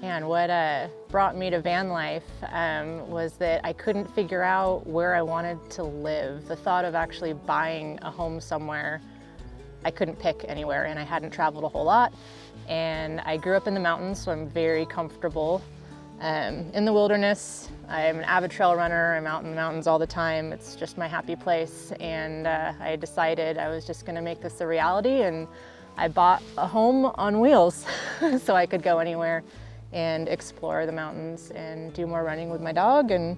And what brought me to van life was that I couldn't figure out where I wanted to live. The thought of actually buying a home somewhere, I couldn't pick anywhere, and I hadn't traveled a whole lot. And I grew up in the mountains, so I'm very comfortable in the wilderness. I'm an avid trail runner. I'm out in the mountains all the time. It's just my happy place. And I decided I was just gonna make this a reality, and I bought a home on wheels so I could go anywhere and explore the mountains and do more running with my dog and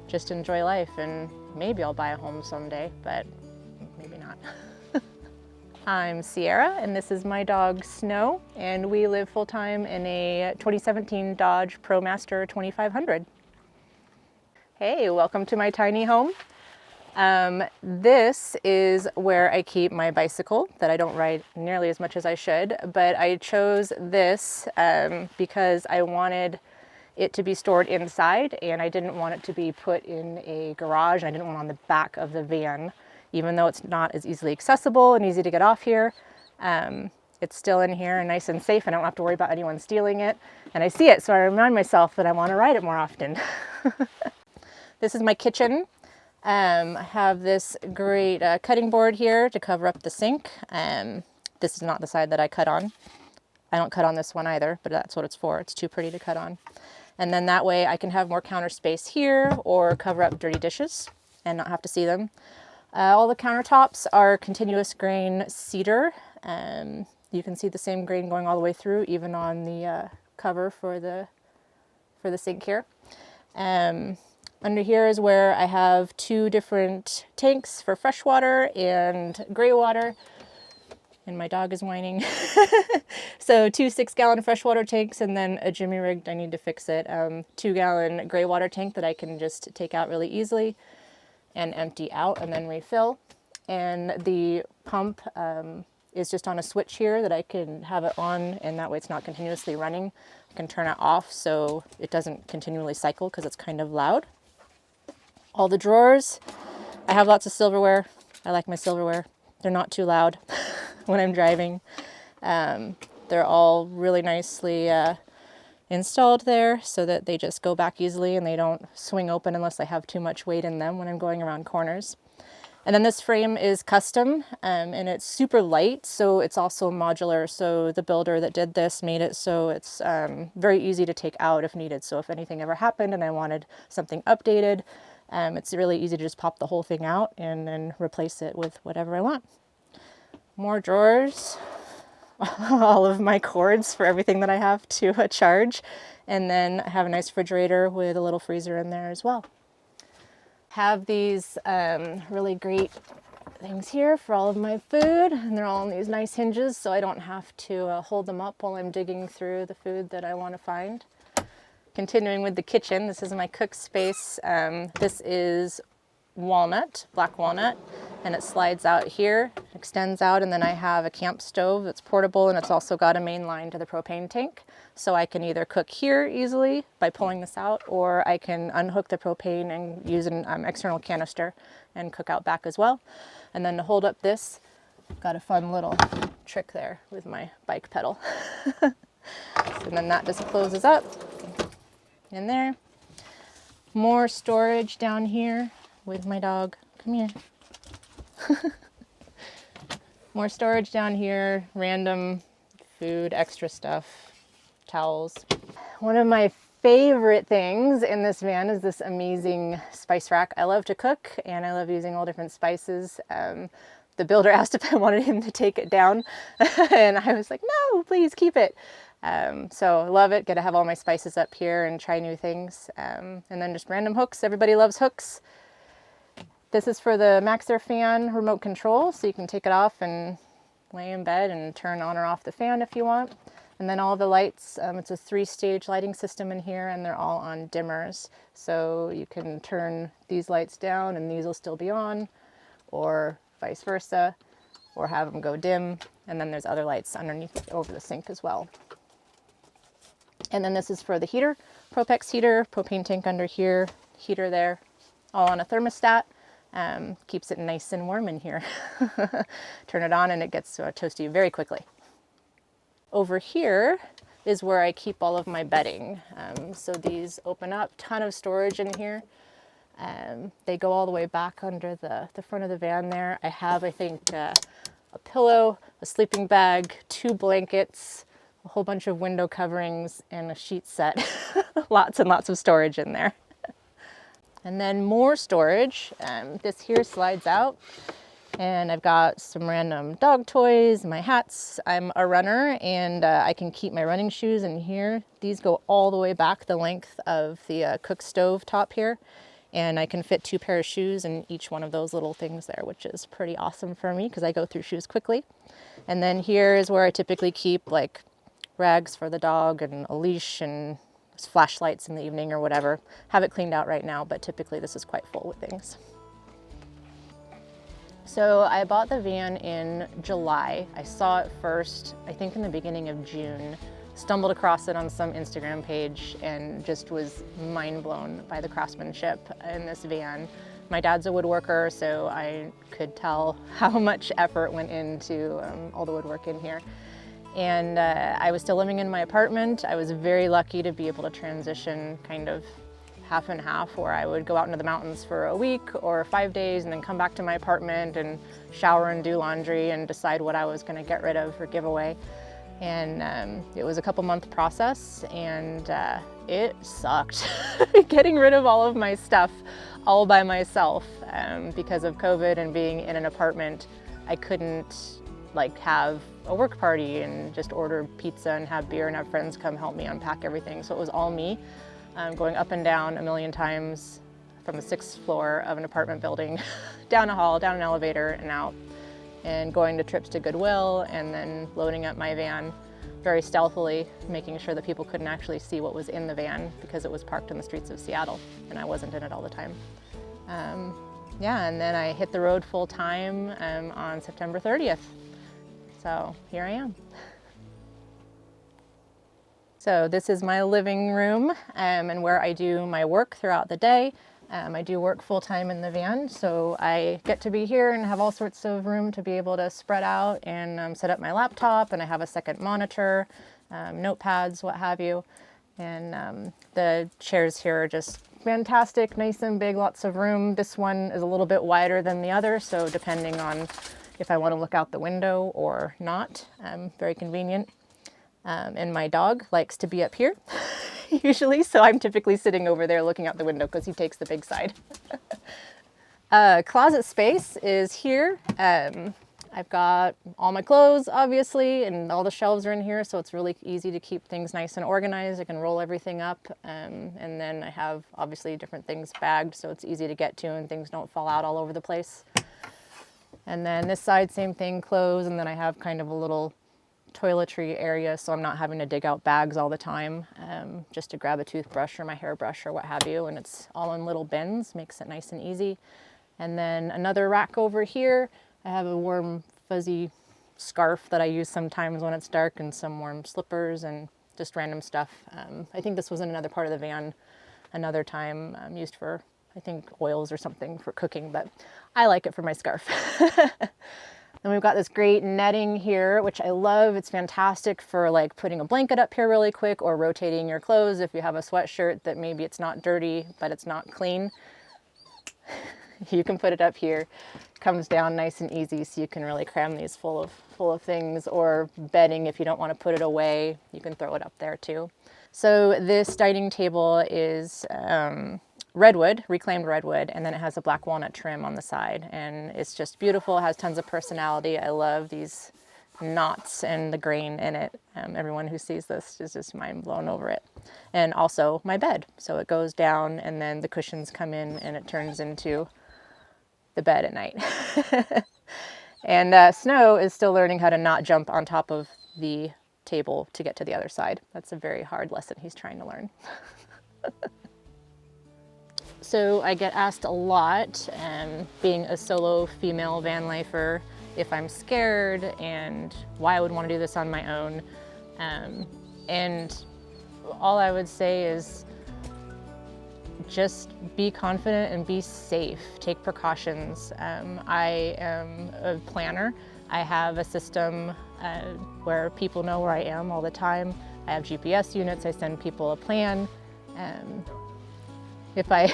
just enjoy life. And maybe I'll buy a home someday, but maybe not. I'm Sierra, and this is my dog Snow, and we live full-time in a 2017 Dodge Promaster 2500. Hey, welcome to my tiny home. This is where I keep my bicycle that I don't ride nearly as much as I should, but I chose this because I wanted it to be stored inside, and I didn't want it to be put in a garage. I didn't want it on the back of the van, even though it's not as easily accessible and easy to get off here. It's still in here and nice and safe. I don't have to worry about anyone stealing it, and I see it, so I remind myself that I want to ride it more often. This is my kitchen. I have this great cutting board here to cover up the sink. This is not the side that I cut on. I don't cut on this one either, but that's what it's for. It's too pretty to cut on. And then that way I can have more counter space here or cover up dirty dishes and not have to see them. All the countertops are continuous grain cedar. You can see the same grain going all the way through, even on the cover for the sink here. Under here is where I have two different tanks for fresh water and gray water. And my dog is whining. So 2 6-gallon freshwater tanks, and then a Jimmy rigged, I need to fix it, 2-gallon gray water tank that I can just take out really easily and empty out and then refill. And the pump is just on a switch here that I can have it on, and that way it's not continuously running. I can turn it off so it doesn't continually cycle because it's kind of loud. All the drawers, I have lots of silverware. I like my silverware. They're not too loud when I'm driving. They're all really nicely installed there so that they just go back easily and they don't swing open unless I have too much weight in them when I'm going around corners. And then this frame is custom and it's super light, so it's also modular. So the builder that did this made it so it's very easy to take out if needed. So if anything ever happened and I wanted something updated, it's really easy to just pop the whole thing out and then replace it with whatever I want. More drawers, all of my cords for everything that I have to charge. And then I have a nice refrigerator with a little freezer in there as well. Have these really great things here for all of my food, and they're all on these nice hinges so I don't have to hold them up while I'm digging through the food that I want to find. Continuing with the kitchen, this is my cook space. This is walnut, black walnut, and it slides out here, extends out, and then I have a camp stove that's portable, and it's also got a main line to the propane tank. So I can either cook here easily by pulling this out, or I can unhook the propane and use an external canister and cook out back as well. And then to hold up this, I've got a fun little trick there with my bike pedal. And then that just closes up in there. More storage down here with my dog. Come here. More storage down here, random food, extra stuff, towels. One of my favorite things in this van is this amazing spice rack. I love to cook and I love using all different spices. The builder asked if I wanted him to take it down and I was like, no, please keep it. So I love it, get to have all my spices up here and try new things. And then just random hooks, everybody loves hooks. This is for the Maxxair fan remote control, so you can take it off and lay in bed and turn on or off the fan if you want. And then all the lights, it's a 3-stage lighting system in here, and they're all on dimmers. So you can turn these lights down and these will still be on, or vice versa, or have them go dim. And then there's other lights underneath over the sink as well. And then this is for the heater, Propex heater, propane tank under here, heater there, all on a thermostat. Keeps it nice and warm in here. Turn it on and it gets toasty very quickly. Over here is where I keep all of my bedding. So these open up, ton of storage in here. They go all the way back under the front of the van there. I have, I think, a pillow, a sleeping bag, 2 blankets, a whole bunch of window coverings, and a sheet set. Lots and lots of storage in there. And then more storage. This here slides out, and I've got some random dog toys, my hats. I'm a runner, and I can keep my running shoes in here. These go all the way back the length of the cook stove top here, and I can fit 2 pairs of shoes in each one of those little things there, which is pretty awesome for me because I go through shoes quickly. And then here is where I typically keep like rags for the dog and a leash and flashlights in the evening or whatever. Have it cleaned out right now, but typically this is quite full with things. So I bought the van in July. I saw it first, I think in the beginning of June. Stumbled across it on some Instagram page and just was mind blown by the craftsmanship in this van. My dad's a woodworker, so I could tell how much effort went into all the woodwork in here. And I was still living in my apartment. I was very lucky to be able to transition kind of half and half, where I would go out into the mountains for a week or 5 days and then come back to my apartment and shower and do laundry and decide what I was going to get rid of or give away. And it was a couple-month process, and it sucked getting rid of all of my stuff all by myself. Because of COVID and being in an apartment, I couldn't like have a work party and just order pizza and have beer and have friends come help me unpack everything. So it was all me, going up and down a million times from the 6th floor of an apartment building, down a hall, down an elevator and out, and going to trips to Goodwill and then loading up my van very stealthily, making sure that people couldn't actually see what was in the van because it was parked in the streets of Seattle and I wasn't in it all the time. Yeah, and then I hit the road full time on September 30th. So here I am. So this is my living room and where I do my work throughout the day. I do work full-time in the van, so I get to be here and have all sorts of room to be able to spread out and set up my laptop, and I have a second monitor, notepads, what have you. And the chairs here are just fantastic, nice and big, lots of room. This one is a little bit wider than the other, so depending on if I want to look out the window or not, very convenient. And my dog likes to be up here usually, so I'm typically sitting over there looking out the window because he takes the big side. Closet space is here. I've got all my clothes, obviously, and all the shelves are in here, so it's really easy to keep things nice and organized. I can roll everything up, and then I have obviously different things bagged, so it's easy to get to and things don't fall out all over the place. And then this side, same thing, clothes, and then I have kind of a little toiletry area, so I'm not having to dig out bags all the time, just to grab a toothbrush or my hairbrush or what have you, and it's all in little bins, makes it nice and easy. And then another rack over here, I have a warm fuzzy scarf that I use sometimes when it's dark, and some warm slippers and just random stuff. I think this was in another part of the van another time, used for, I think, oils or something for cooking, but I like it for my scarf. Then we've got this great netting here, which I love. It's fantastic for like putting a blanket up here really quick or rotating your clothes if you have a sweatshirt that maybe it's not dirty, but it's not clean. You can put it up here. It comes down nice and easy, so you can really cram these full of things, or bedding if you don't want to put it away, you can throw it up there too. So this dining table is redwood, reclaimed redwood, and then it has a black walnut trim on the side, and it's just beautiful. It has tons of personality. I love these knots and the grain in it. Everyone who sees this is just mind blown over it. And also my bed, so it goes down and then the cushions come in and it turns into the bed at night. And Snow is still learning how to not jump on top of the table to get to the other side. That's a very hard lesson he's trying to learn. So I get asked a lot, being a solo female van lifer, if I'm scared and why I would want to do this on my own. And all I would say is just be confident and be safe. Take precautions. I am a planner. I have a system where people know where I am all the time. I have GPS units, I send people a plan. If I,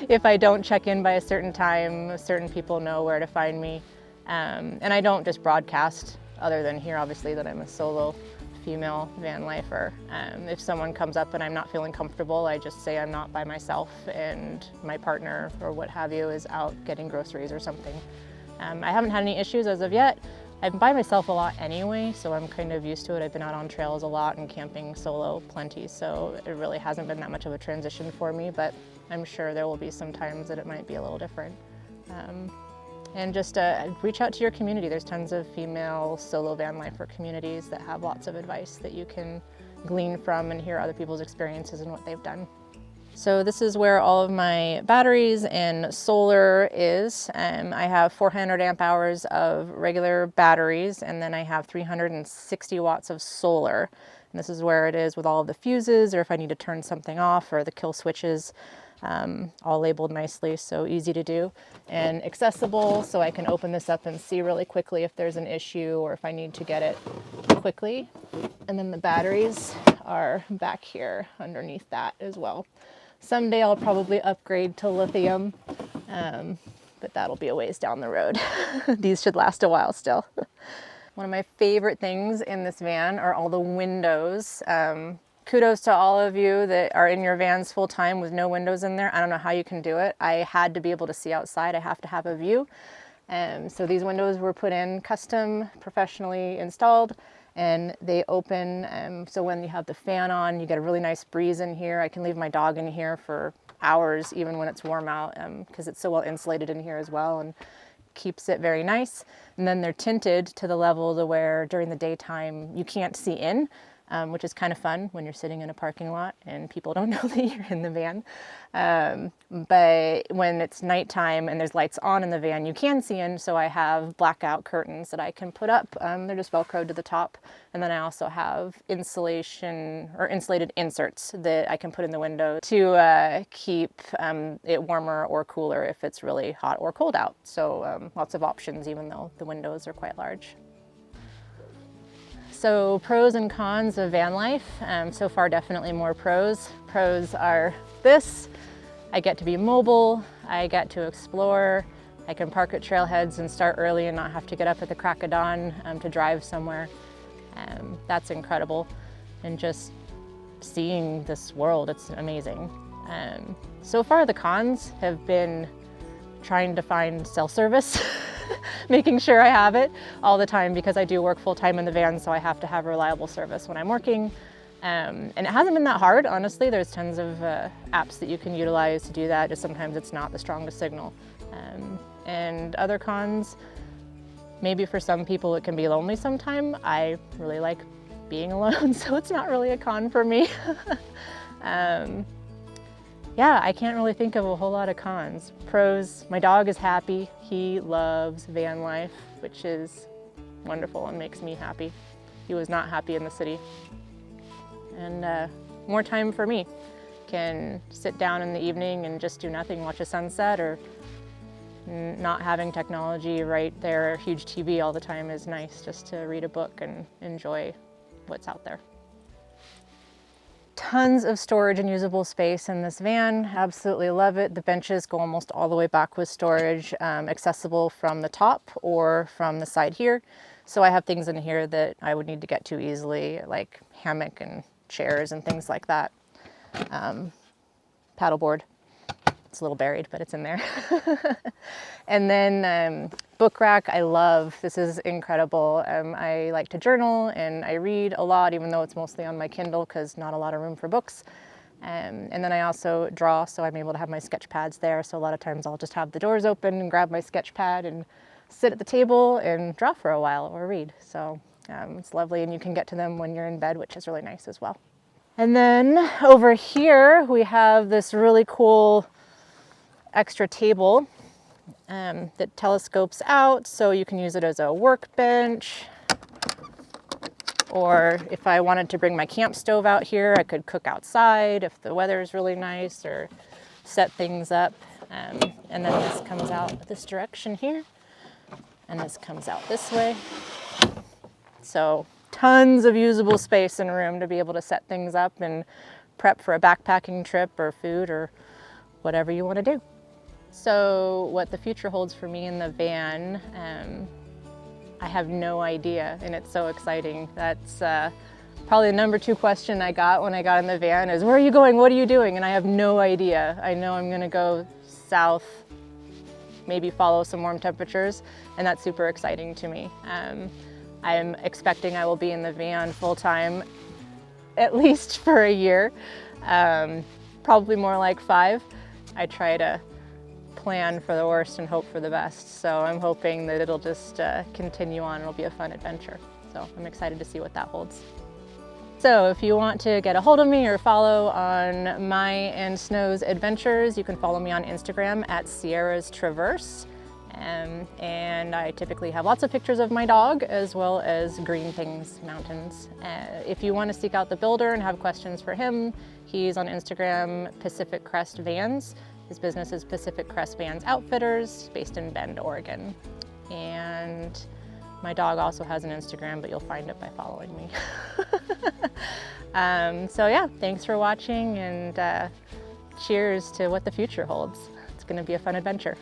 if I don't check in by a certain time, certain people know where to find me. And I don't just broadcast, other than here obviously that I'm a solo female van lifer. If someone comes up and I'm not feeling comfortable, I just say I'm not by myself and my partner or what have you is out getting groceries or something. I haven't had any issues as of yet. I'm by myself a lot anyway, so I'm kind of used to it. I've been out on trails a lot and camping solo plenty, so it really hasn't been that much of a transition for me, but I'm sure there will be some times that it might be a little different. And just reach out to your community. There's tons of female solo van lifer communities that have lots of advice that you can glean from and hear other people's experiences and what they've done. So this is where all of my batteries and solar is. I have 400 amp hours of regular batteries, and then I have 360 watts of solar. And this is where it is with all of the fuses, or if I need to turn something off, or the kill switches, all labeled nicely, so easy to do and accessible, so I can open this up and see really quickly if there's an issue or if I need to get it quickly. And then the batteries are back here underneath that as well. Someday I'll probably upgrade to lithium, but that'll be a ways down the road. These should last a while still. One of my favorite things in this van are all the windows. Kudos to all of you that are in your vans full time with no windows in there. I don't know how you can do it. I had to be able to see outside. I have to have a view. So these windows were put in custom, professionally installed, and they open. So when you have the fan on, you get a really nice breeze in here. I can leave my dog in here for hours, even when it's warm out, because it's so well insulated in here as well, and keeps it very nice. And then they're tinted to the level to where during the daytime you can't see in. Which is kind of fun when you're sitting in a parking lot and people don't know that you're in the van. But when it's nighttime and there's lights on in the van, you can see in, so I have blackout curtains that I can put up. They're just Velcroed to the top. And then I also have insulation or insulated inserts that I can put in the window to keep it warmer or cooler if it's really hot or cold out. So lots of options, even though the windows are quite large. So pros and cons of van life. So far, definitely more pros. Pros are this: I get to be mobile, I get to explore, I can park at trailheads and start early and not have to get up at the crack of dawn to drive somewhere. That's incredible. And just seeing this world, it's amazing. So far, the cons have been trying to find cell service. Making sure I have it all the time, because I do work full time in the van, so I have to have reliable service when I'm working. And it hasn't been that hard, honestly. There's tons of apps that you can utilize to do that, just sometimes it's not the strongest signal. And other cons, maybe for some people it can be lonely sometime. I really like being alone, so it's not really a con for me. Yeah, I can't really think of a whole lot of cons. Pros, my dog is happy. He loves van life, which is wonderful and makes me happy. He was not happy in the city. And more time for me. Can sit down in the evening and just do nothing, watch a sunset, or not having technology right there, a huge TV all the time is nice, just to read a book and enjoy what's out there. Tons of storage and usable space in this van. Absolutely love it. The benches go almost all the way back with storage, accessible from the top or from the side here. So I have things in here that I would need to get to easily, like hammock and chairs and things like that. Paddleboard. It's a little buried, but it's in there. And then book rack, I love. This is incredible. I like to journal and I read a lot, even though it's mostly on my Kindle because not a lot of room for books. And then I also draw, so I'm able to have my sketch pads there. So a lot of times I'll just have the doors open and grab my sketch pad and sit at the table and draw for a while or read. So it's lovely, and you can get to them when you're in bed, which is really nice as well. And then over here we have this really cool extra table that telescopes out, so you can use it as a workbench, or if I wanted to bring my camp stove out here, I could cook outside if the weather is really nice, or set things up. And then this comes out this direction here, and this comes out this way. So tons of usable space and room to be able to set things up and prep for a backpacking trip or food or whatever you want to do. So what the future holds for me in the van, I have no idea, and it's so exciting. That's probably the number 2 question I got when I got in the van is, where are you going? What are you doing? And I have no idea. I know I'm gonna go south, maybe follow some warm temperatures, and that's super exciting to me. I'm expecting I will be in the van full time at least for a year, probably more like 5. I try to plan for the worst and hope for the best. So I'm hoping that it'll just continue on. It'll be a fun adventure. So I'm excited to see what that holds. So if you want to get a hold of me or follow on my and Snow's adventures, you can follow me on Instagram at Sierra's Traverse. And I typically have lots of pictures of my dog as well as green things, mountains. If you want to seek out the builder and have questions for him, he's on Instagram, Pacific Crest Vans. His business is Pacific Crest Vans Outfitters, based in Bend, Oregon. And my dog also has an Instagram, but you'll find it by following me. So yeah, thanks for watching, and cheers to what the future holds. It's going to be a fun adventure.